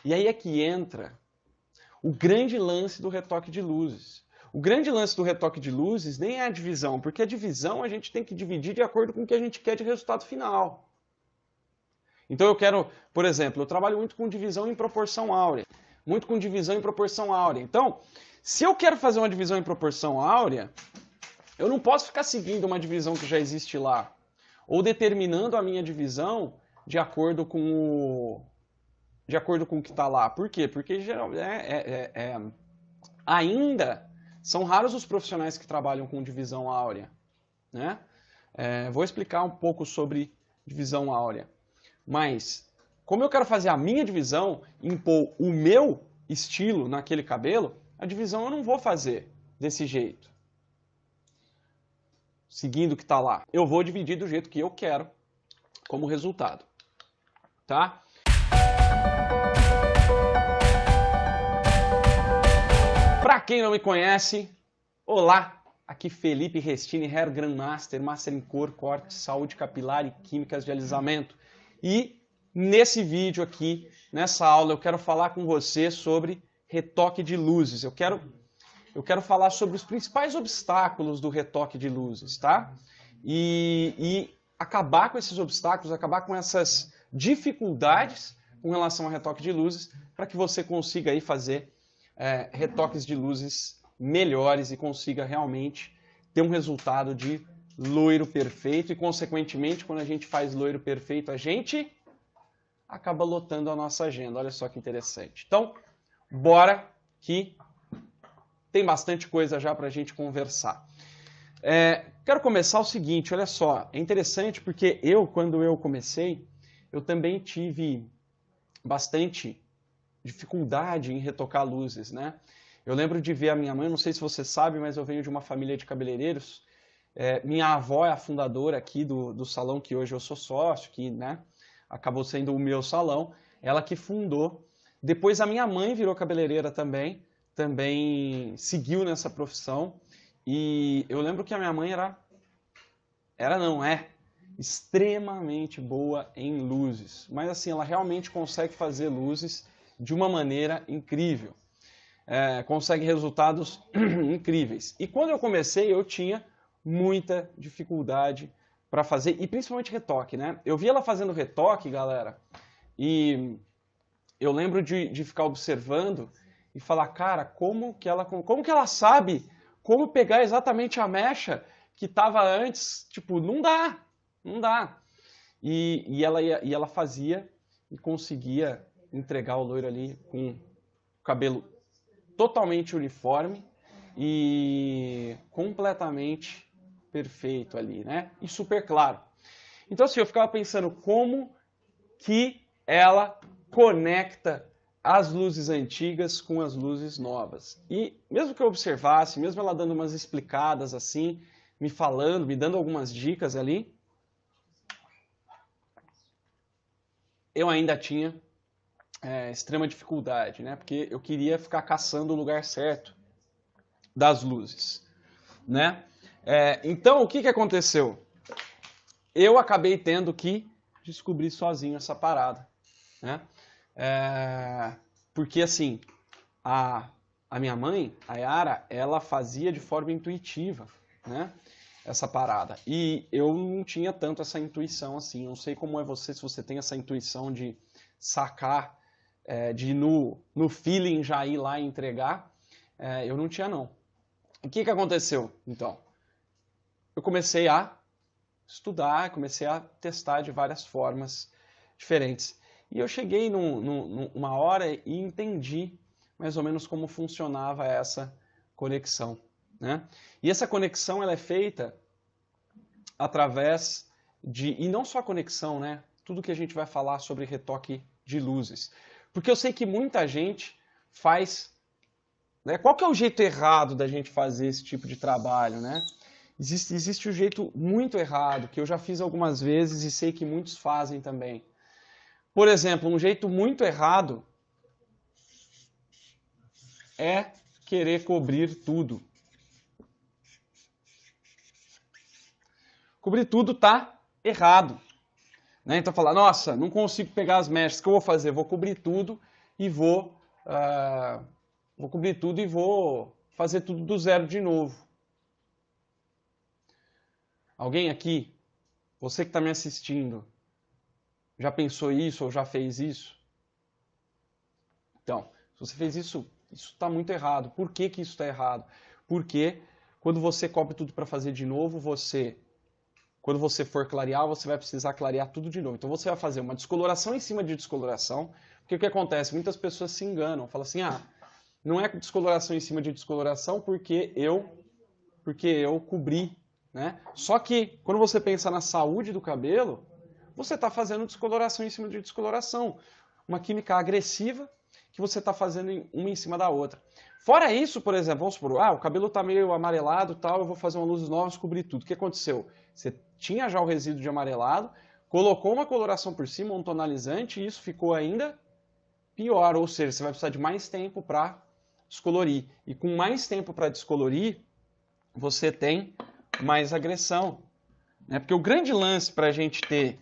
E aí é que entra o grande lance do retoque de luzes. O grande lance do retoque de luzes nem é a divisão, porque a divisão a gente tem que dividir de acordo com o que a gente quer de resultado final. Então eu quero, por exemplo, eu trabalho muito com divisão em proporção áurea. Muito com divisão em proporção áurea. Então, se eu quero fazer uma divisão em proporção áurea, eu não posso ficar seguindo uma divisão que já existe lá. Ou determinando a minha divisão de acordo com o que está lá. Por quê? Porque ainda são raros os profissionais que trabalham com divisão áurea. Né? Vou explicar um pouco sobre divisão áurea. Mas, como eu quero fazer a minha divisão, impor o meu estilo naquele cabelo, a divisão eu não vou fazer desse jeito. Seguindo o que está lá. Eu vou dividir do jeito que eu quero como resultado. Tá? Para quem não me conhece, olá! Aqui Felipe Restini, Hair Grandmaster, Master em Cor, Corte, Saúde Capilar e Químicas de Alisamento. E nesse vídeo aqui, nessa aula, eu quero falar com você sobre retoque de luzes. Eu quero falar sobre os principais obstáculos do retoque de luzes, tá? E acabar com esses obstáculos, acabar com essas dificuldades com relação ao retoque de luzes, para que você consiga aí fazer retoques de luzes melhores e consiga realmente ter um resultado de loiro perfeito e, consequentemente, quando a gente faz loiro perfeito, a gente acaba lotando a nossa agenda. Olha só que interessante. Então, bora que tem bastante coisa já para a gente conversar. Quero começar o seguinte, olha só, é interessante porque quando eu comecei, eu também tive bastante dificuldade em retocar luzes, né? Eu lembro de ver a minha mãe, não sei se você sabe, mas eu venho de uma família de cabeleireiros. Minha avó é a fundadora aqui do salão que hoje eu sou sócio, que, né, acabou sendo o meu salão, ela que fundou. Depois a minha mãe virou cabeleireira também seguiu nessa profissão. E eu lembro que a minha mãe é extremamente boa em luzes. Mas assim, ela realmente consegue fazer luzes de uma maneira incrível. Consegue resultados incríveis. E quando eu comecei, eu tinha muita dificuldade para fazer, e principalmente retoque, né? Eu vi ela fazendo retoque, galera, e eu lembro de ficar observando e falar, cara, como que ela sabe como pegar exatamente a mecha que estava antes? Tipo, não dá. E ela fazia e conseguia entregar o loiro ali com o cabelo totalmente uniforme e completamente perfeito ali, né? E super claro. Então, assim, eu ficava pensando como que ela conecta as luzes antigas com as luzes novas. E mesmo que eu observasse, mesmo ela dando umas explicadas assim, me falando, me dando algumas dicas ali, eu ainda tinha extrema dificuldade, né? Porque eu queria ficar caçando o lugar certo das luzes, né? Então, o que aconteceu? Eu acabei tendo que descobrir sozinho essa parada, né? Porque, assim, a minha mãe, a Yara, ela fazia de forma intuitiva, né? Essa parada. E eu não tinha tanto essa intuição, assim. Eu não sei como é você, se você tem essa intuição de sacar, de ir no feeling já ir lá e entregar. Eu não tinha, não. O que aconteceu, então? Eu comecei a estudar, comecei a testar de várias formas diferentes. E eu cheguei numa hora e entendi mais ou menos como funcionava essa conexão, né? E essa conexão ela é feita através e não só a conexão, né? Tudo que a gente vai falar sobre retoque de luzes. Porque eu sei que muita gente faz, né? Qual que é o jeito errado da gente fazer esse tipo de trabalho, né? Existe um jeito muito errado, que eu já fiz algumas vezes e sei que muitos fazem também. Por exemplo, um jeito muito errado é querer cobrir tudo. Cobrir tudo tá errado, né? Então falar, nossa, não consigo pegar as mechas, o que eu vou fazer? Vou cobrir tudo e vou cobrir tudo e vou fazer tudo do zero de novo. Alguém aqui, você que está me assistindo, já pensou isso ou já fez isso? Então, se você fez isso, isso está muito errado. Por que que isso está errado? Porque quando você cobre tudo para fazer de novo, quando você for clarear, você vai precisar clarear tudo de novo. Então você vai fazer uma descoloração em cima de descoloração, porque o que acontece? Muitas pessoas se enganam, falam assim, não é descoloração em cima de descoloração porque eu cobri, né? Só que quando você pensa na saúde do cabelo, você está fazendo descoloração em cima de descoloração. Uma química agressiva que você está fazendo uma em cima da outra. Fora isso, por exemplo, vamos supor, o cabelo está meio amarelado, tal, eu vou fazer uma luz nova, cobrir tudo. O que aconteceu? Você tinha já o resíduo de amarelado, colocou uma coloração por cima, um tonalizante, e isso ficou ainda pior. Ou seja, você vai precisar de mais tempo para descolorir. E com mais tempo para descolorir, você tem mais agressão. Né? Porque o grande lance para a gente ter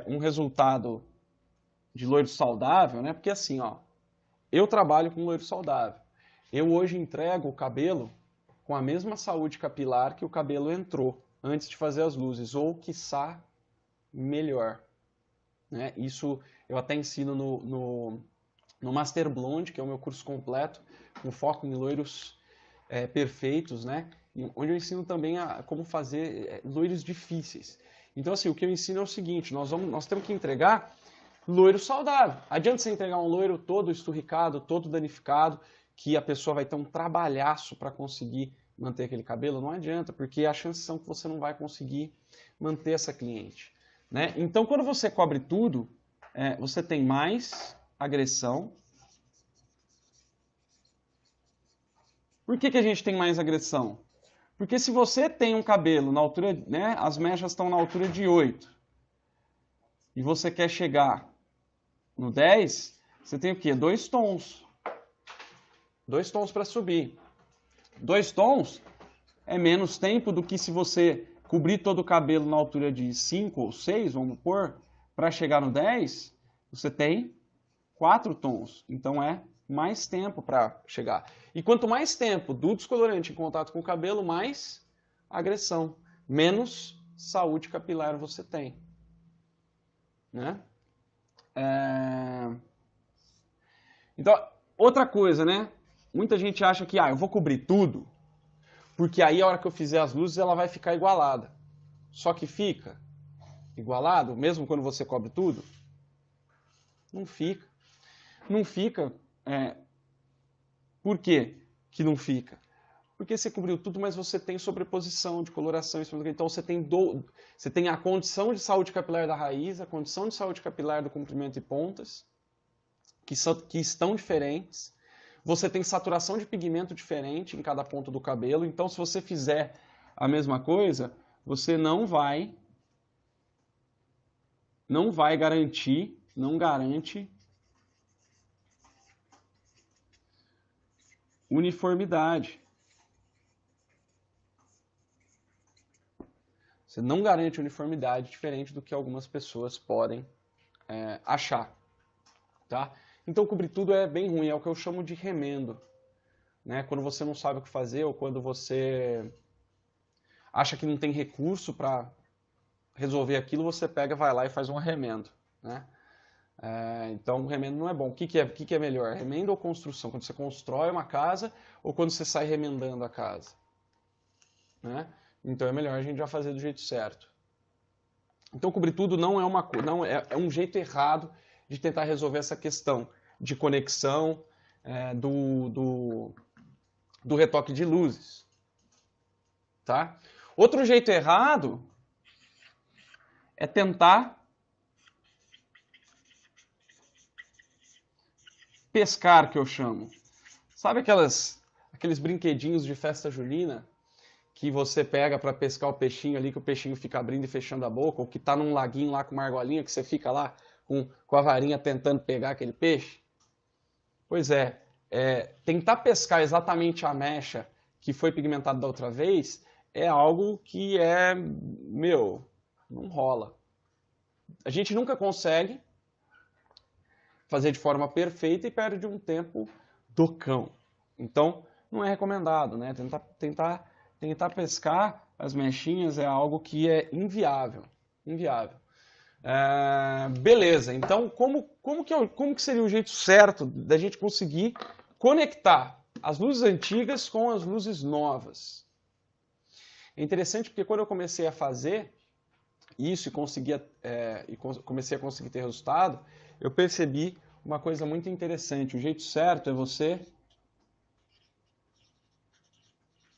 um resultado de loiro saudável, né? Porque assim, eu trabalho com loiro saudável. Eu hoje entrego o cabelo com a mesma saúde capilar que o cabelo entrou antes de fazer as luzes, ou quiçá melhor. Né? Isso eu até ensino no Master Blonde, que é o meu curso completo, com foco em loiros perfeitos, né? Onde eu ensino também como fazer loiros difíceis. Então, assim, o que eu ensino é o seguinte, nós temos que entregar loiro saudável. Adianta você entregar um loiro todo esturricado, todo danificado, que a pessoa vai ter um trabalhaço para conseguir manter aquele cabelo? Não adianta, porque a chance são que você não vai conseguir manter essa cliente. Né? Então, quando você cobre tudo, você tem mais agressão. Por que a gente tem mais agressão? Porque se você tem um cabelo na altura, né, as mechas estão na altura de 8, e você quer chegar no 10, você tem o quê? 2 tons. 2 tons para subir. 2 tons é menos tempo do que se você cobrir todo o cabelo na altura de 5 ou 6, vamos pôr, para chegar no 10, você tem 4 tons. Então é mais tempo para chegar. E quanto mais tempo do descolorante em contato com o cabelo, mais agressão, menos saúde capilar você tem. Né? Então, outra coisa, né? Muita gente acha que eu vou cobrir tudo, porque aí a hora que eu fizer as luzes ela vai ficar igualada. Só que fica igualado, mesmo quando você cobre tudo? Não fica. Não fica. Por quê que não fica? Porque você cobriu tudo, mas você tem sobreposição de coloração. Então você tem a condição de saúde capilar da raiz, a condição de saúde capilar do comprimento e pontas, que estão diferentes. Você tem saturação de pigmento diferente em cada ponto do cabelo. Então, se você fizer a mesma coisa, você não garante uniformidade. Você não garante uniformidade, diferente do que algumas pessoas podem achar. Tá? Então, cobrir tudo é bem ruim, é o que eu chamo de remendo. Né? Quando você não sabe o que fazer, ou quando você acha que não tem recurso para resolver aquilo, você pega, vai lá e faz um remendo. Né? Então, o remendo não é bom. O que é melhor? Remendo ou construção? Quando você constrói uma casa ou quando você sai remendando a casa? Né? Então, é melhor a gente já fazer do jeito certo. Então, cobrir tudo não é um jeito errado de tentar resolver essa questão de conexão do retoque de luzes. Tá? Outro jeito errado é tentar pescar, que eu chamo. Sabe aqueles brinquedinhos de festa junina que você pega para pescar o peixinho ali, que o peixinho fica abrindo e fechando a boca, ou que tá num laguinho lá com uma argolinha, que você fica lá com a varinha tentando pegar aquele peixe? Pois tentar pescar exatamente a mecha que foi pigmentada da outra vez é algo que não rola. A gente nunca consegue, fazer de forma perfeita e perde um tempo do cão. Então, não é recomendado, né? Tentar pescar as mechinhas é algo que é inviável. Inviável. Beleza, então como que seria o jeito certo da gente conseguir conectar as luzes antigas com as luzes novas? É interessante porque quando eu comecei a fazer isso e comecei a conseguir ter resultado, eu percebi uma coisa muito interessante. O jeito certo é você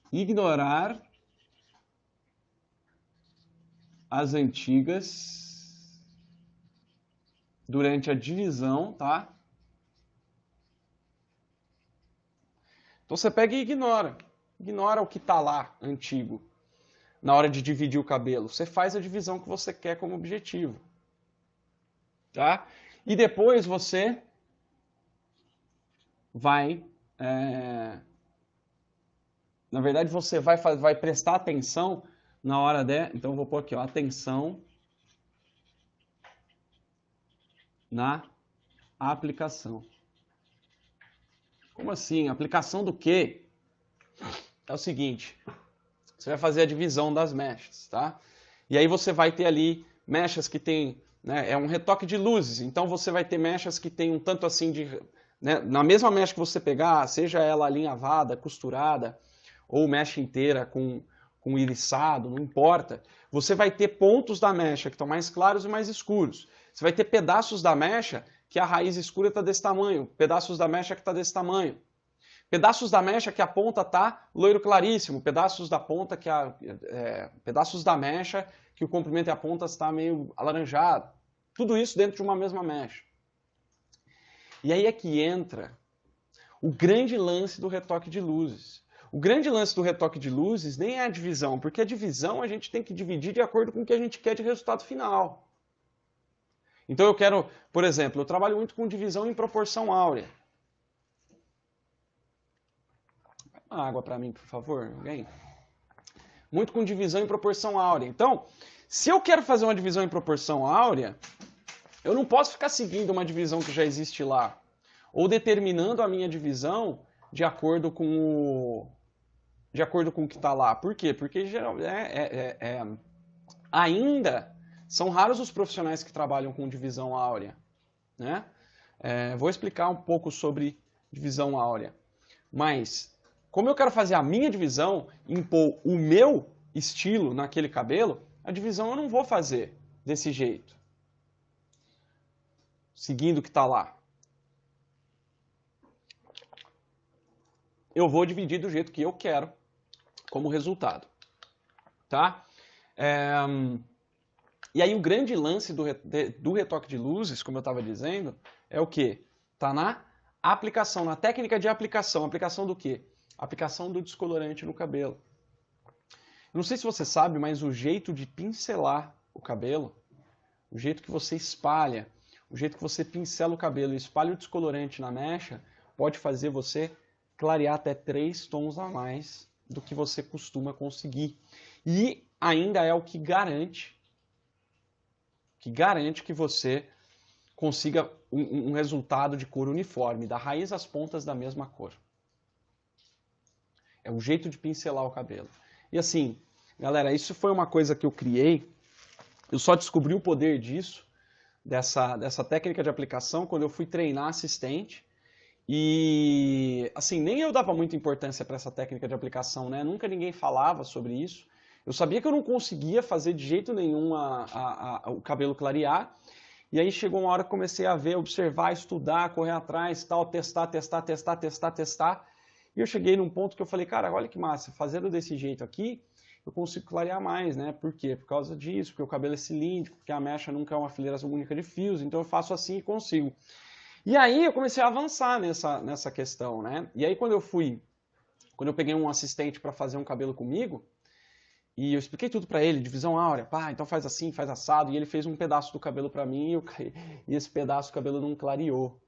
ignorar as antigas durante a divisão, tá? Então você pega e ignora. Ignora o que está lá, antigo. Na hora de dividir o cabelo. Você faz a divisão que você quer como objetivo. Tá? E depois você vai... Na verdade, você vai prestar atenção na hora de... Então, eu vou pôr aqui, ó, atenção na aplicação. Como assim? Aplicação do quê? É o seguinte, você vai fazer a divisão das mechas, tá? E aí você vai ter ali mechas que tem, né, é um retoque de luzes, então você vai ter mechas que tem um tanto assim de, né, na mesma mecha que você pegar, seja ela alinhavada, costurada, ou mecha inteira com iriçado, não importa, você vai ter pontos da mecha que estão mais claros e mais escuros. Você vai ter pedaços da mecha que a raiz escura está desse tamanho, pedaços da mecha que está desse tamanho. Pedaços da mecha que a ponta está loiro claríssimo, pedaços da ponta pedaços da mecha que o comprimento e a ponta está meio alaranjado. Tudo isso dentro de uma mesma mecha. E aí é que entra o grande lance do retoque de luzes. O grande lance do retoque de luzes nem é a divisão, porque a divisão a gente tem que dividir de acordo com o que a gente quer de resultado final. Então eu quero, por exemplo, eu trabalho muito com divisão em proporção áurea. Uma água para mim, por favor, alguém? Muito com divisão em proporção áurea. Então, se eu quero fazer uma divisão em proporção áurea, eu não posso ficar seguindo uma divisão que já existe lá, ou determinando a minha divisão de acordo com o que está lá. Por quê? Porque ainda são raros os profissionais que trabalham com divisão áurea, né? Vou explicar um pouco sobre divisão áurea. Mas, como eu quero fazer a minha divisão, impor o meu estilo naquele cabelo, a divisão eu não vou fazer desse jeito, seguindo o que está lá. Eu vou dividir do jeito que eu quero como resultado, tá? E aí o grande lance do retoque de luzes, como eu estava dizendo, é o quê? Está na aplicação, na técnica de aplicação. Aplicação do quê? Aplicação do descolorante no cabelo. Não sei se você sabe, mas o jeito de pincelar o cabelo, o jeito que você espalha, o jeito que você pincela o cabelo e espalha o descolorante na mecha, pode fazer você clarear até 3 tons a mais do que você costuma conseguir. E ainda é o que garante que você consiga um resultado de cor uniforme, da raiz às pontas da mesma cor. É o jeito de pincelar o cabelo. E assim, galera, isso foi uma coisa que eu criei, eu só descobri o poder disso, dessa técnica de aplicação, quando eu fui treinar assistente. E, assim, nem eu dava muita importância para essa técnica de aplicação, né? Nunca ninguém falava sobre isso. Eu sabia que eu não conseguia fazer de jeito nenhum o cabelo clarear. E aí chegou uma hora que comecei a ver, observar, estudar, correr atrás, tal, testar. E eu cheguei num ponto que eu falei, cara, olha que massa, fazendo desse jeito aqui, eu consigo clarear mais, né? Por quê? Por causa disso, porque o cabelo é cilíndrico, porque a mecha nunca é uma fileira única de fios, então eu faço assim e consigo. E aí eu comecei a avançar nessa questão, né? E aí quando eu peguei um assistente para fazer um cabelo comigo, e eu expliquei tudo para ele, divisão áurea, pá, então faz assim, faz assado, e ele fez um pedaço do cabelo para mim, e esse pedaço do cabelo não clareou.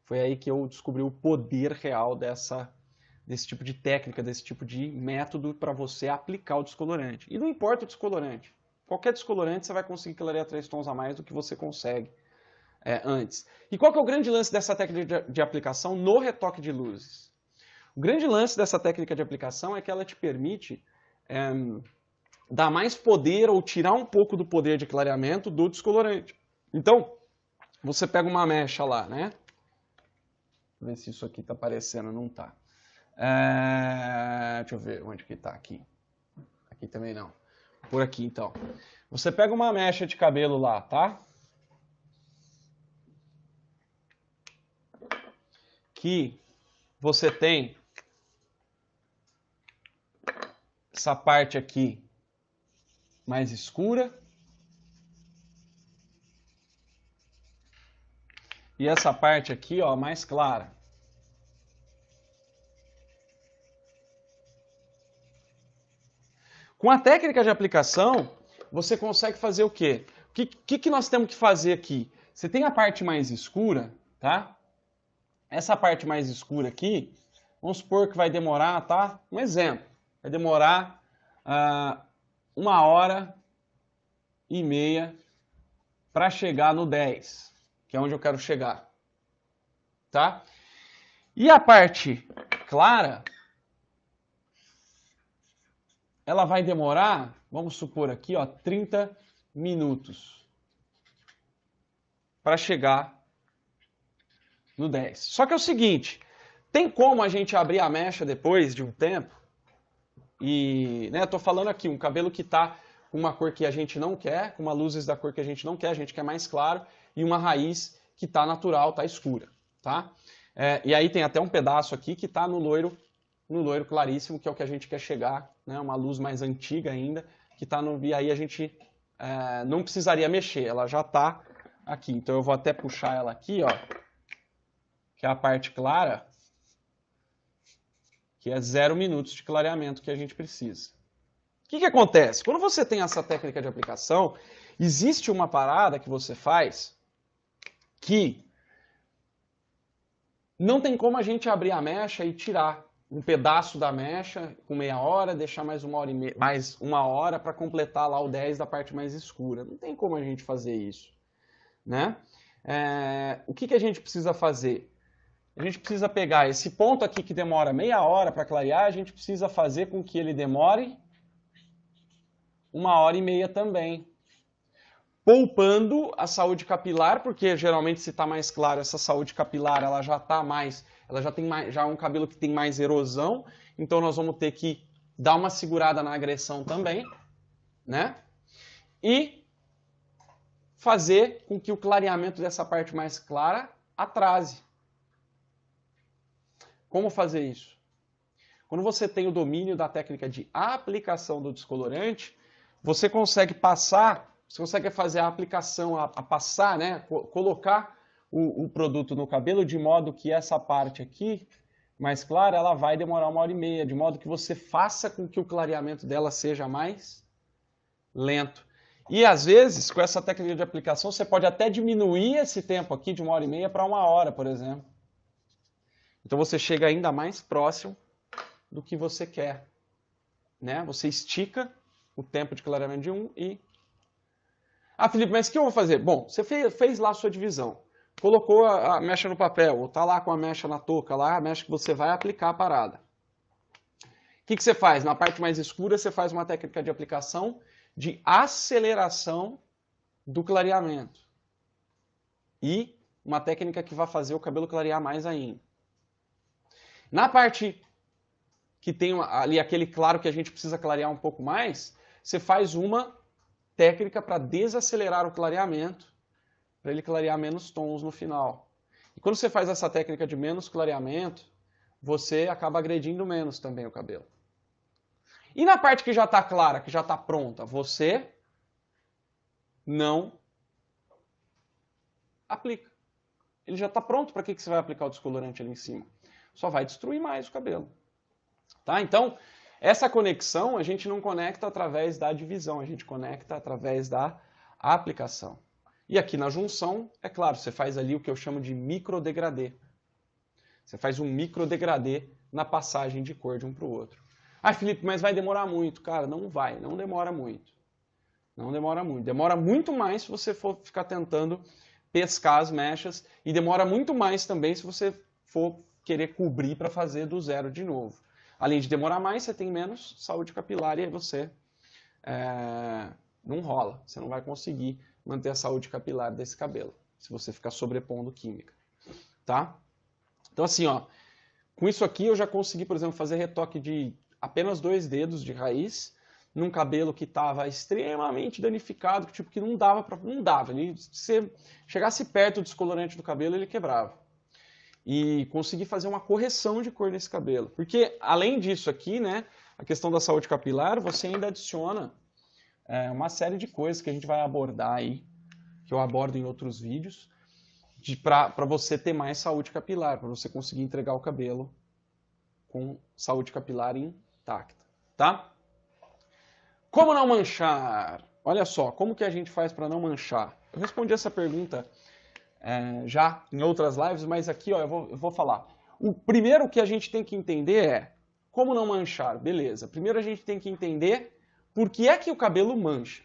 Foi aí que eu descobri o poder real desse tipo de técnica, desse tipo de método para você aplicar o descolorante. E não importa o descolorante. Qualquer descolorante você vai conseguir clarear 3 tons a mais do que você consegue antes. E qual que é o grande lance dessa técnica de aplicação no retoque de luzes? O grande lance dessa técnica de aplicação é que ela te permite dar mais poder ou tirar um pouco do poder de clareamento do descolorante. Então, você pega uma mecha lá, né? Deixa eu ver se isso aqui tá aparecendo, não tá. Deixa eu ver onde que tá aqui. Aqui também não. Por aqui, então. Você pega uma mecha de cabelo lá, tá? Que você tem essa parte aqui mais escura e essa parte aqui, ó, mais clara. Com a técnica de aplicação, você consegue fazer o quê? O que nós temos que fazer aqui? Você tem a parte mais escura, tá? Essa parte mais escura aqui, vamos supor que vai demorar, tá? Um exemplo, vai demorar 1h30 para chegar no 10, que é onde eu quero chegar, tá? E a parte clara, ela vai demorar, vamos supor aqui, ó, 30 minutos para chegar no 10. Só que é o seguinte, tem como a gente abrir a mecha depois de um tempo? E, né, tô falando aqui, um cabelo que tá com uma cor que a gente não quer, com uma luzes da cor que a gente não quer, a gente quer mais claro, e uma raiz que tá natural, tá escura, tá? E aí tem até um pedaço aqui que tá no loiro claríssimo, que é o que a gente quer chegar, né? Uma luz mais antiga ainda, que tá no... E aí a gente não precisaria mexer, ela já tá aqui. Então eu vou até puxar ela aqui, ó, que é a parte clara, que é 0 minutos de clareamento que a gente precisa. O que acontece? Quando você tem essa técnica de aplicação, existe uma parada que você faz que não tem como a gente abrir a mecha e tirar um pedaço da mecha com meia hora, deixar mais 1h30, mais 1 hora para completar lá o 10 da parte mais escura. Não tem como a gente fazer isso, né? O que a gente precisa fazer? A gente precisa pegar esse ponto aqui que demora meia hora para clarear, a gente precisa fazer com que ele demore 1h30 também. Poupando a saúde capilar, porque geralmente se está mais claro, essa saúde capilar ela já tá mais, ela já tem mais, já é um cabelo que tem mais erosão, então nós vamos ter que dar uma segurada na agressão também, né? E fazer com que o clareamento dessa parte mais clara atrase. Como fazer isso? Quando você tem o domínio da técnica de aplicação do descolorante, você consegue passar, você consegue fazer a aplicação, a passar, né? Colocar o produto no cabelo de modo que essa parte aqui, mais clara, ela vai demorar 1h30, de modo que você faça com que o clareamento dela seja mais lento. E às vezes, com essa técnica de aplicação, você pode até diminuir esse tempo aqui de 1h30 para 1 hora, por exemplo. Então você chega ainda mais próximo do que você quer, né? Você estica o tempo de clareamento de 1 e... Ah, Felipe, mas o que eu vou fazer? Bom, você fez lá a sua divisão, colocou a mecha no papel, ou tá lá com a mecha na touca, lá a mecha que você vai aplicar a parada. O que você faz? Na parte mais escura, você faz uma técnica de aplicação de aceleração do clareamento. E uma técnica que vai fazer o cabelo clarear mais ainda. Na parte que tem ali aquele claro que a gente precisa clarear um pouco mais, você faz uma técnica para desacelerar o clareamento, para ele clarear menos tons no final. E quando você faz essa técnica de menos clareamento, você acaba agredindo menos também o cabelo. E na parte que já está clara, que já está pronta, você não aplica. Ele já está pronto, para que você vai aplicar o descolorante ali em cima? Só vai destruir mais o cabelo. Tá? Então, essa conexão a gente não conecta através da divisão, a gente conecta através da aplicação. E aqui na junção, é claro, você faz ali o que eu chamo de microdegradê. Você faz um microdegradê na passagem de cor de um para o outro. Ah, Felipe, mas vai demorar muito. Cara, não vai, não demora muito. Não demora muito. Demora muito mais se você for ficar tentando pescar as mechas e demora muito mais também se você for querer cobrir para fazer do zero de novo. Além de demorar mais, você tem menos saúde capilar e aí você não rola. Você não vai conseguir manter a saúde capilar desse cabelo, se você ficar sobrepondo química. Tá? Então assim, ó, com isso aqui eu já consegui, por exemplo, fazer retoque de apenas 2 dedos de raiz num cabelo que estava extremamente danificado, que não dava. Se você chegasse perto do descolorante do cabelo, ele quebrava. E consegui fazer uma correção de cor nesse cabelo. Porque, além disso aqui, né, a questão da saúde capilar, você ainda adiciona uma série de coisas que a gente vai abordar aí, que eu abordo em outros vídeos, para você ter mais saúde capilar, para você conseguir entregar o cabelo com saúde capilar intacta, tá? Como não manchar? Olha só, como que a gente faz para não manchar? Eu respondi essa pergunta já em outras lives, mas aqui ó, eu vou falar. O primeiro que a gente tem que entender é como não manchar, beleza. Primeiro a gente tem que entender por que é que o cabelo mancha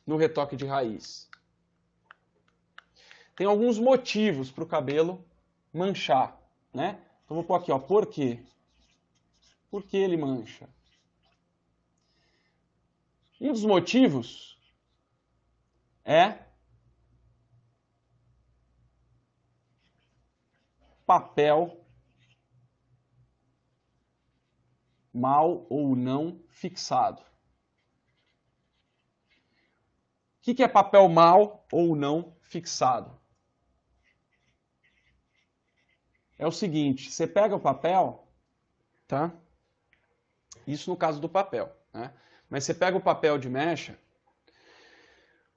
no retoque de raiz. Tem alguns motivos para o cabelo manchar, né? Então vou pôr aqui, ó, por quê? Por que ele mancha? Um dos motivos é papel mal ou não fixado. O que é papel mal ou não fixado? É o seguinte, você pega o papel, tá? Isso no caso do papel, né? Mas você pega o papel de mecha,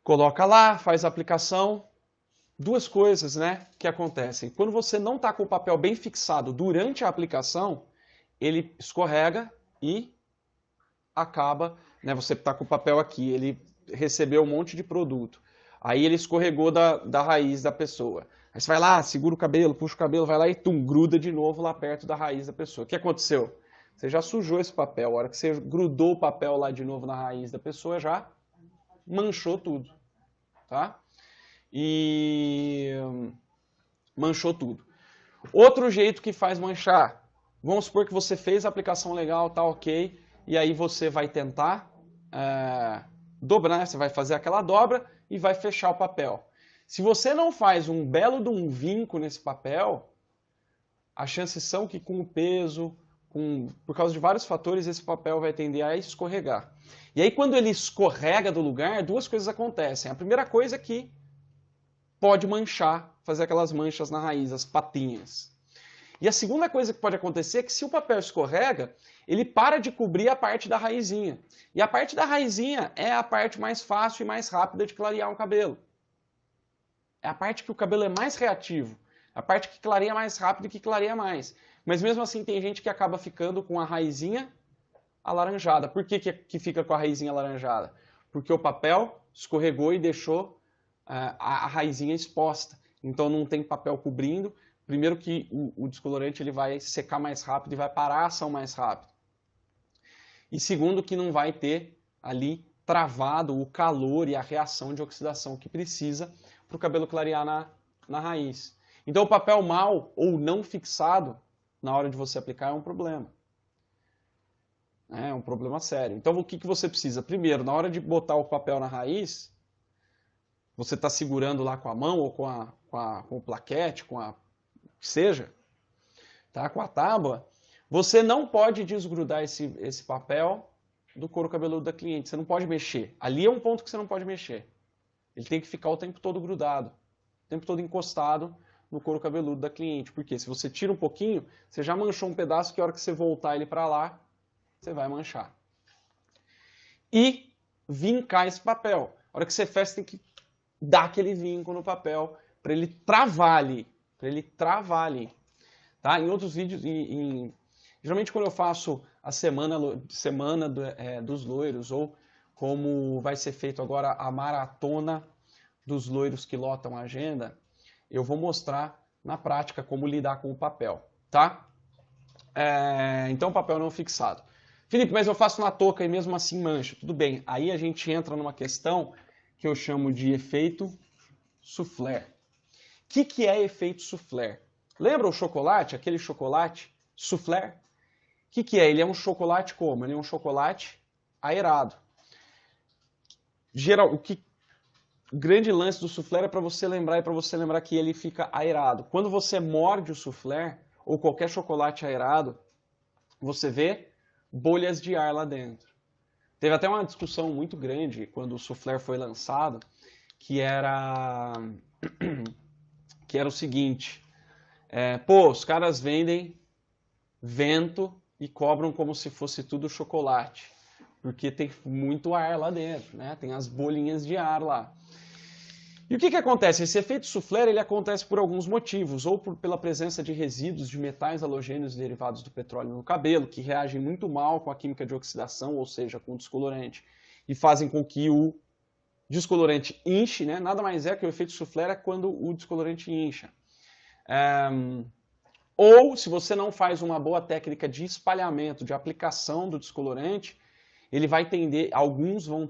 coloca lá, faz a aplicação. Duas coisas, né, que acontecem. Quando você não está com o papel bem fixado durante a aplicação, ele escorrega e acaba, né, você está com o papel aqui, ele recebeu um monte de produto. Aí ele escorregou da raiz da pessoa. Aí você vai lá, segura o cabelo, puxa o cabelo, vai lá e gruda de novo lá perto da raiz da pessoa. O que aconteceu? Você já sujou esse papel. A hora que você grudou o papel lá de novo na raiz da pessoa, já manchou tudo. Tá? E manchou tudo. Outro jeito que faz manchar. Vamos supor que você fez a aplicação legal, tá ok, e aí você vai tentar dobrar, você vai fazer aquela dobra e vai fechar o papel. Se você não faz um belo de um vinco nesse papel, as chances são que com o peso, por causa de vários fatores, esse papel vai tender a escorregar. E aí quando ele escorrega do lugar, duas coisas acontecem. A primeira coisa é que pode manchar, fazer aquelas manchas na raiz, as patinhas. E a segunda coisa que pode acontecer é que se o papel escorrega, ele para de cobrir a parte da raizinha. E a parte da raizinha é a parte mais fácil e mais rápida de clarear um cabelo. É a parte que o cabelo é mais reativo. A parte que clareia mais rápido e que clareia mais. Mas mesmo assim tem gente que acaba ficando com a raizinha alaranjada. Por que fica com a raizinha alaranjada? Porque o papel escorregou e deixou a raizinha exposta. Então não tem papel cobrindo. Primeiro que o descolorante ele vai secar mais rápido e vai parar a ação mais rápido. E segundo que não vai ter ali travado o calor e a reação de oxidação que precisa para o cabelo clarear na raiz. Então o papel mal ou não fixado na hora de você aplicar é um problema. É um problema sério. Então o que você precisa? Primeiro, na hora de botar o papel na raiz, você está segurando lá com a mão ou com o plaquete, com a que seja, tá? Com a tábua, você não pode desgrudar esse papel do couro cabeludo da cliente. Você não pode mexer. Ali é um ponto que você não pode mexer. Ele tem que ficar o tempo todo grudado, o tempo todo encostado no couro cabeludo da cliente. Porque se você tira um pouquinho, você já manchou um pedaço que a hora que você voltar ele para lá, você vai manchar. E vincar esse papel. A hora que você fecha, você tem que dar aquele vinco no papel para ele travar ali. Tá? Em outros vídeos, geralmente quando eu faço a semana dos loiros, ou como vai ser feito agora a maratona dos loiros que lotam a agenda, eu vou mostrar na prática como lidar com o papel. Tá? Então, papel não fixado. Felipe, mas eu faço na touca e mesmo assim mancha. Tudo bem, aí a gente entra numa questão que eu chamo de efeito soufflé. que é efeito soufflé? Lembra o chocolate, aquele chocolate soufflé? O que é? Ele é um chocolate como? Ele é um chocolate aerado. O grande lance do soufflé é para você lembrar que ele fica aerado. Quando você morde o soufflé ou qualquer chocolate aerado, você vê bolhas de ar lá dentro. Teve até uma discussão muito grande quando o soufflé foi lançado, que era o seguinte, os caras vendem vento e cobram como se fosse tudo chocolate, porque tem muito ar lá dentro, né? Tem as bolinhas de ar lá. E o que acontece? Esse efeito soufflé ele acontece por alguns motivos, ou pela presença de resíduos de metais halogênios derivados do petróleo no cabelo, que reagem muito mal com a química de oxidação, ou seja, com o descolorante, e fazem com que o descolorante inche, né? Nada mais é que o efeito soufflé é quando o descolorante incha. Ou, se você não faz uma boa técnica de espalhamento, de aplicação do descolorante, ele vai tender, alguns vão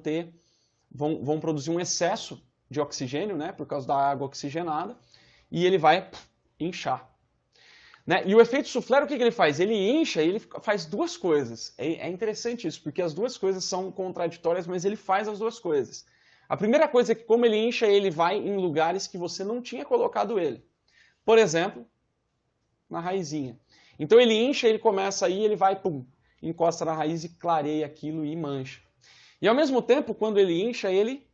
produzir um excesso de oxigênio, né, por causa da água oxigenada, e ele vai inchar. Né? E o efeito soufflé, o que ele faz? Ele incha e ele faz duas coisas. É interessante isso, porque as duas coisas são contraditórias, mas ele faz as duas coisas. A primeira coisa é que, como ele incha, ele vai em lugares que você não tinha colocado ele. Por exemplo, na raizinha. Então ele incha, ele começa aí, ele vai, encosta na raiz e clareia aquilo e mancha. E ao mesmo tempo, quando ele incha, ele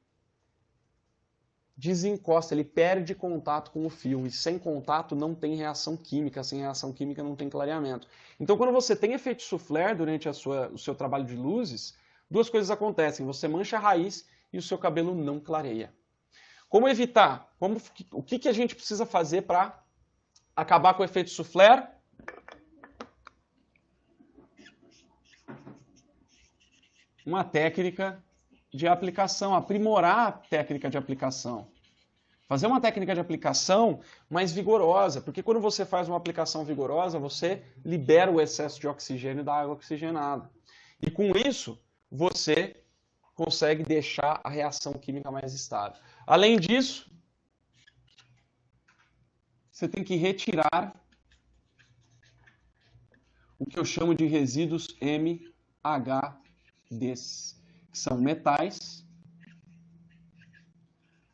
desencosta, ele perde contato com o fio, e sem contato não tem reação química, sem reação química não tem clareamento. Então quando você tem efeito soufflé durante o seu trabalho de luzes, duas coisas acontecem, você mancha a raiz e o seu cabelo não clareia. Como evitar? O que a gente precisa fazer para acabar com o efeito soufflé? Uma técnica de aplicação, aprimorar a técnica de aplicação. Fazer uma técnica de aplicação mais vigorosa, porque quando você faz uma aplicação vigorosa, você libera o excesso de oxigênio da água oxigenada. E com isso, você consegue deixar a reação química mais estável. Além disso, você tem que retirar o que eu chamo de resíduos MHDs, que são metais,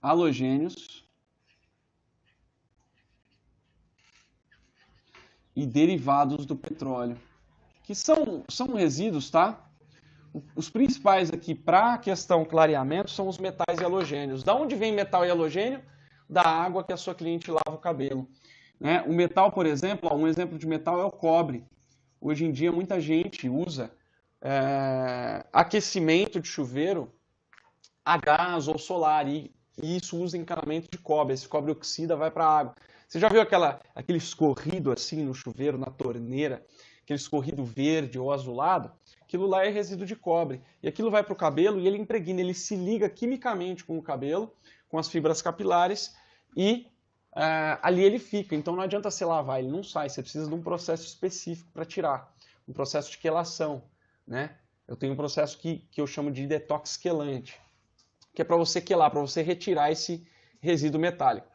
halogênios e derivados do petróleo, que são resíduos, tá? Os principais aqui para a questão clareamento são os metais e halogênios. Da onde vem metal e halogênio? Da água que a sua cliente lava o cabelo. Né? O metal, por exemplo, um exemplo de metal é o cobre. Hoje em dia muita gente usa aquecimento de chuveiro a gás ou solar, e isso usa encanamento de cobre. Esse cobre oxida, vai para a água. Você já viu aquele escorrido assim no chuveiro, na torneira, aquele escorrido verde ou azulado? Aquilo lá é resíduo de cobre. E aquilo vai para o cabelo e ele impregna, ele se liga quimicamente com o cabelo, com as fibras capilares, e ali ele fica. Então não adianta você lavar, ele não sai. Você precisa de um processo específico para tirar. Um processo de quelação. Né? Eu tenho um processo que eu chamo de detox quelante, que é para você quelar, para você retirar esse resíduo metálico.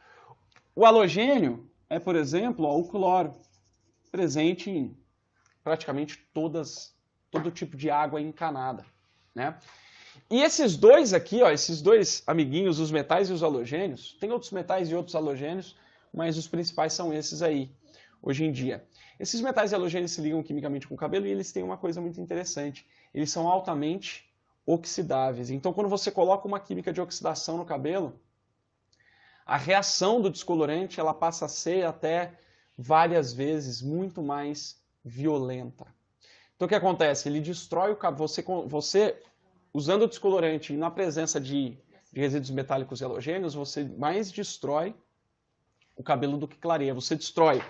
O halogênio é, por exemplo, o cloro, presente em praticamente todo tipo de água encanada. Né? E esses dois aqui, esses dois amiguinhos, os metais e os halogênios, tem outros metais e outros halogênios, mas os principais são esses aí, hoje em dia. Esses metais e halogênios se ligam quimicamente com o cabelo e eles têm uma coisa muito interessante. Eles são altamente oxidáveis. Então, quando você coloca uma química de oxidação no cabelo, a reação do descolorante ela passa a ser até várias vezes muito mais violenta. Então, o que acontece? Ele destrói o cabelo. Você usando o descolorante e na presença de resíduos metálicos e halogênios, você mais destrói o cabelo do que clareia. Você destrói,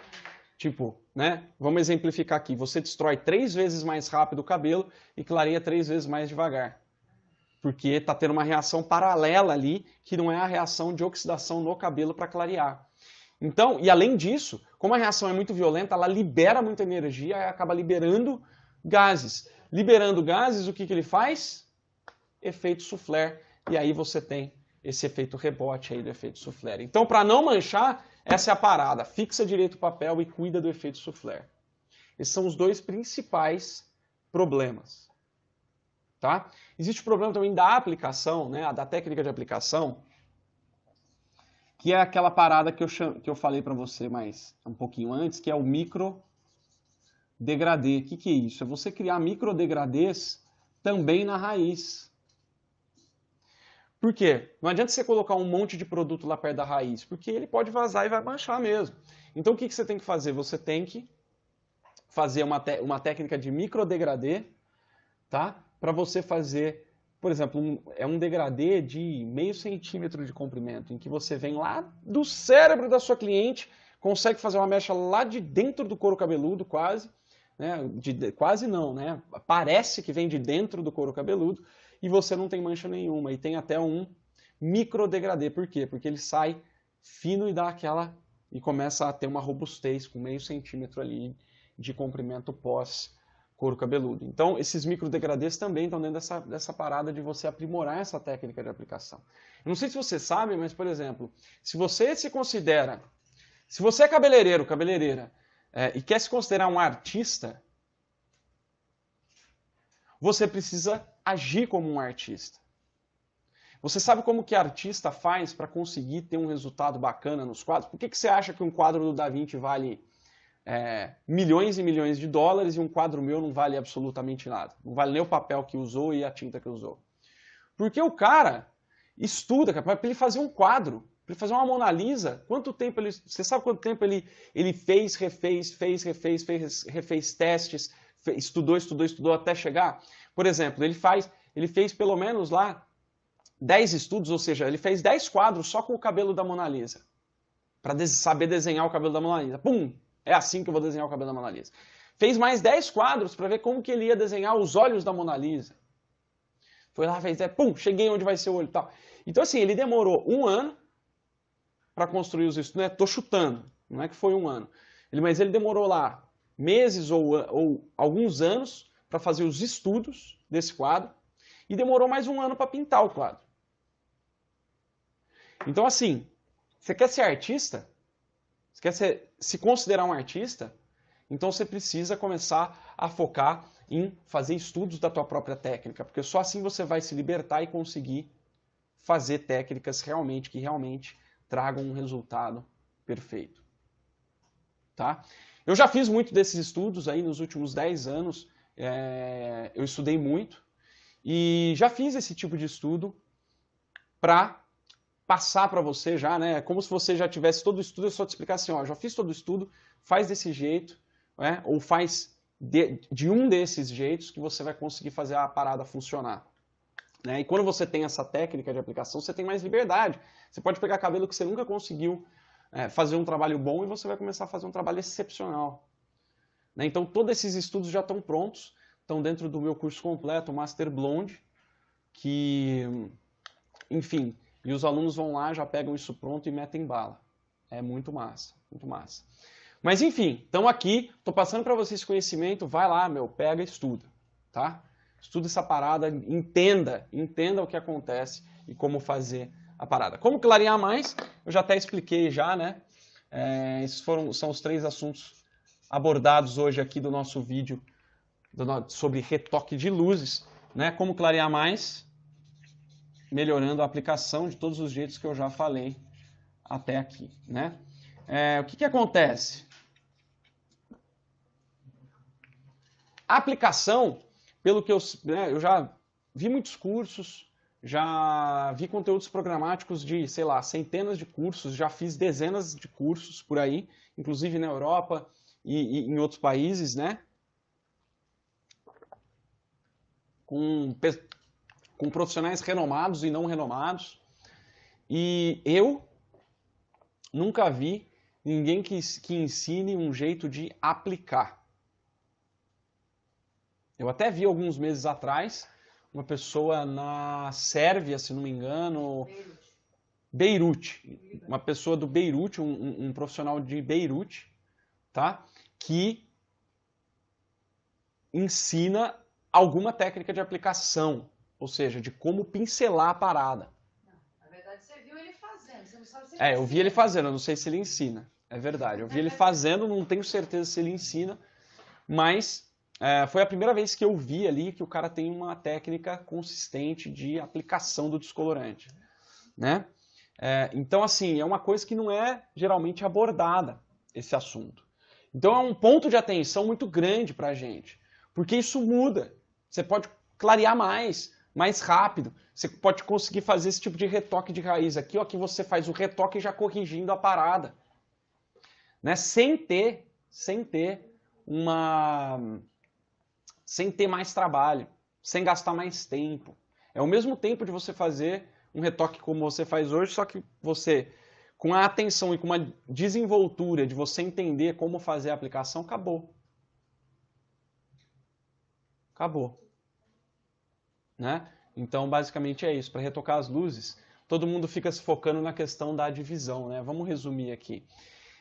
né? Vamos exemplificar aqui. Você destrói 3 vezes mais rápido o cabelo e clareia 3 vezes mais devagar. Porque está tendo uma reação paralela ali, que não é a reação de oxidação no cabelo para clarear. Então, e além disso, como a reação é muito violenta, ela libera muita energia e acaba liberando gases. Liberando gases, o que ele faz? Efeito soufflé. E aí você tem esse efeito rebote aí do efeito soufflé. Então, para não manchar, essa é a parada. Fixa direito o papel e cuida do efeito soufflé. Esses são os dois principais problemas. Tá? Existe o problema também da aplicação, né, da técnica de aplicação, que é aquela parada que eu falei para você mais um pouquinho antes, que é o micro degradê. O que é isso? É você criar micro degradês também na raiz. Por quê? Não adianta você colocar um monte de produto lá perto da raiz, porque ele pode vazar e vai manchar mesmo. Então o que você tem que fazer? Você tem que fazer uma técnica de micro degradê, tá? Para você fazer, por exemplo, um degradê de meio centímetro de comprimento, em que você vem lá do cérebro da sua cliente, consegue fazer uma mecha lá de dentro do couro cabeludo, quase, né? Quase não, né? Parece que vem de dentro do couro cabeludo, e você não tem mancha nenhuma, e tem até um micro degradê. Por quê? Porque ele sai fino e dá aquela, e começa a ter uma robustez com meio centímetro ali de comprimento pós couro cabeludo. Então, esses microdegradês também estão dentro dessa parada de você aprimorar essa técnica de aplicação. Eu não sei se você sabe, mas, por exemplo, se você se considera, se você é cabeleireiro, cabeleireira, e quer se considerar um artista, você precisa agir como um artista. Você sabe como que artista faz para conseguir ter um resultado bacana nos quadros? Por que você acha que um quadro do Da Vinci vale milhões e milhões de dólares e um quadro meu não vale absolutamente nada? Não vale nem o papel que usou e a tinta que usou. Porque o cara estuda, para ele fazer um quadro, para ele fazer uma Mona Lisa, quanto tempo ele... Você sabe quanto tempo ele fez, refez testes, estudou até chegar? Por exemplo, ele fez pelo menos lá 10 estudos, ou seja, ele fez 10 quadros só com o cabelo da Mona Lisa. Para saber desenhar o cabelo da Mona Lisa. Pum! É assim que eu vou desenhar o cabelo da Mona Lisa. Fez mais 10 quadros para ver como que ele ia desenhar os olhos da Mona Lisa. Foi lá, fez, pum, cheguei onde vai ser o olho e tal. Então, assim, ele demorou 1 ano para construir os estudos. Tô chutando, não é que foi 1 ano. Mas ele demorou lá meses ou alguns anos para fazer os estudos desse quadro e demorou mais 1 ano para pintar o quadro. Então, assim, você quer ser artista? Você quer se considerar um artista? Então você precisa começar a focar em fazer estudos da tua própria técnica, porque só assim você vai se libertar e conseguir fazer técnicas que realmente tragam um resultado perfeito. Tá? Eu já fiz muito desses estudos aí nos últimos 10 anos, eu estudei muito e já fiz esse tipo de estudo para passar para você já, né? É como se você já tivesse todo o estudo, eu só te explicar assim, ó, já fiz todo o estudo, faz desse jeito, né? Ou faz de um desses jeitos que você vai conseguir fazer a parada funcionar. Né? E quando você tem essa técnica de aplicação, você tem mais liberdade. Você pode pegar cabelo que você nunca conseguiu fazer um trabalho bom e você vai começar a fazer um trabalho excepcional. Né? Então, todos esses estudos já estão prontos, estão dentro do meu curso completo, o Master Blonde, que, enfim... E os alunos vão lá, já pegam isso pronto e metem bala. É muito massa, muito massa. Mas enfim, estamos aqui, estou passando para vocês esse conhecimento, vai lá, pega e estuda, tá? Estuda essa parada, entenda o que acontece e como fazer a parada. Como clarear mais, eu já até expliquei já, né? Esses são os 3 assuntos abordados hoje aqui do nosso vídeo sobre retoque de luzes, né? Como clarear mais... melhorando a aplicação de todos os jeitos que eu já falei até aqui, né? O que acontece? A aplicação, pelo que eu já vi muitos cursos, já vi conteúdos programáticos de, sei lá, centenas de cursos, já fiz dezenas de cursos por aí, inclusive na Europa e em outros países, né? Com profissionais renomados e não renomados. E eu nunca vi ninguém que ensine um jeito de aplicar. Eu até vi alguns meses atrás uma pessoa na Sérvia, se não me engano, Beirute. Uma pessoa do Beirute, um profissional de Beirute, tá? Que ensina alguma técnica de aplicação. Ou seja, de como pincelar a parada. Na verdade, você viu ele fazendo. fazendo, você não sabe se ele Eu vi ele fazendo, eu não sei se ele ensina. É verdade, eu vi ele fazendo, não tenho certeza se ele ensina, mas foi a primeira vez que eu vi ali que o cara tem uma técnica consistente de aplicação do descolorante, né? Então, assim, é uma coisa que não é geralmente abordada, esse assunto. Então, é um ponto de atenção muito grande para a gente, porque isso muda. Você pode clarear mais rápido. Você pode conseguir fazer esse tipo de retoque de raiz aqui, ó, que você faz o retoque já corrigindo a parada, né? Sem ter mais trabalho, sem gastar mais tempo. É o mesmo tempo de você fazer um retoque como você faz hoje, só que você, com a atenção e com uma desenvoltura de você entender como fazer a aplicação, acabou. Acabou. Né? Então, basicamente é isso. Para retocar as luzes, todo mundo fica se focando na questão da divisão, né? Vamos resumir aqui.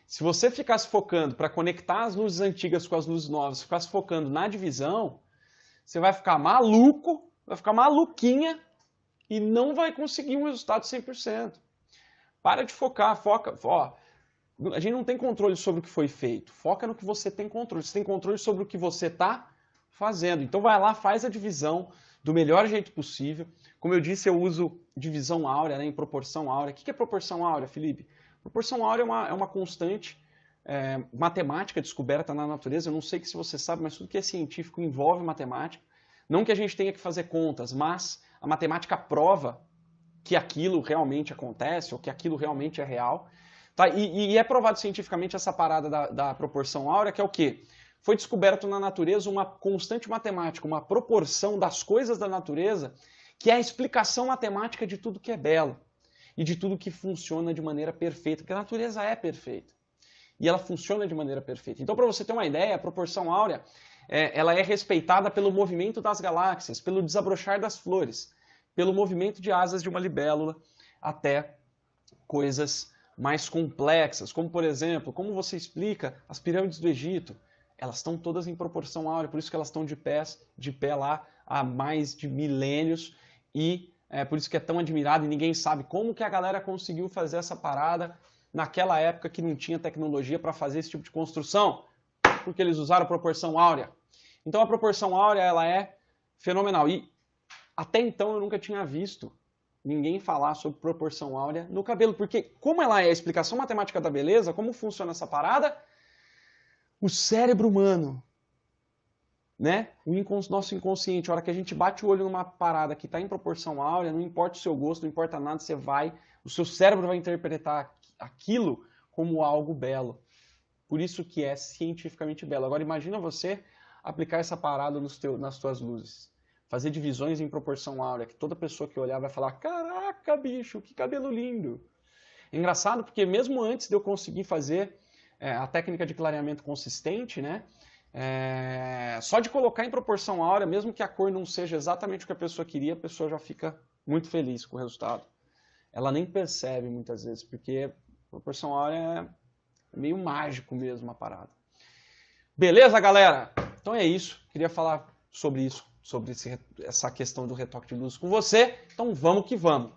Se você ficar se focando para conectar as luzes antigas com as luzes novas, ficar se focando na divisão, você vai ficar maluco, vai ficar maluquinha e não vai conseguir um resultado 100%. Para de focar, foca. Ó, a gente não tem controle sobre o que foi feito. Foca no que você tem controle. Você tem controle sobre o que você está fazendo. Então vai lá, faz a divisão do melhor jeito possível. Como eu disse, eu uso divisão áurea, né, em proporção áurea. O que é proporção áurea, Felipe? Proporção áurea é uma constante matemática descoberta na natureza. Eu não sei se você sabe, mas tudo que é científico envolve matemática. Não que a gente tenha que fazer contas, mas a matemática prova que aquilo realmente acontece, ou que aquilo realmente é real. Tá? E é provado cientificamente essa parada da proporção áurea, que é o quê? Foi descoberto na natureza uma constante matemática, uma proporção das coisas da natureza, que é a explicação matemática de tudo que é belo e de tudo que funciona de maneira perfeita, porque a natureza é perfeita e ela funciona de maneira perfeita. Então, para você ter uma ideia, a proporção áurea ela é respeitada pelo movimento das galáxias, pelo desabrochar das flores, pelo movimento de asas de uma libélula, até coisas mais complexas, como, por exemplo, como você explica as pirâmides do Egito. Elas estão todas em proporção áurea, por isso que elas estão de pé lá há mais de milênios, e por isso que é tão admirado, e ninguém sabe como que a galera conseguiu fazer essa parada naquela época que não tinha tecnologia para fazer esse tipo de construção, porque eles usaram a proporção áurea. Então a proporção áurea ela é fenomenal, e até então eu nunca tinha visto ninguém falar sobre proporção áurea no cabelo, porque como ela é a explicação matemática da beleza, como funciona essa parada, o cérebro humano, né? Nosso inconsciente, a hora que a gente bate o olho numa parada que está em proporção áurea, não importa o seu gosto, não importa nada, o seu cérebro vai interpretar aquilo como algo belo. Por isso que é cientificamente belo. Agora imagina você aplicar essa parada nas tuas luzes. Fazer divisões em proporção áurea, que toda pessoa que olhar vai falar, caraca, bicho, que cabelo lindo. É engraçado porque mesmo antes de eu conseguir fazer a técnica de clareamento consistente, né? Só de colocar em proporção áurea, mesmo que a cor não seja exatamente o que a pessoa queria, a pessoa já fica muito feliz com o resultado. Ela nem percebe muitas vezes, porque proporção áurea é meio mágico mesmo a parada. Beleza, galera? Então é isso. Queria falar sobre isso, sobre essa questão do retoque de luz com você. Então vamos que vamos.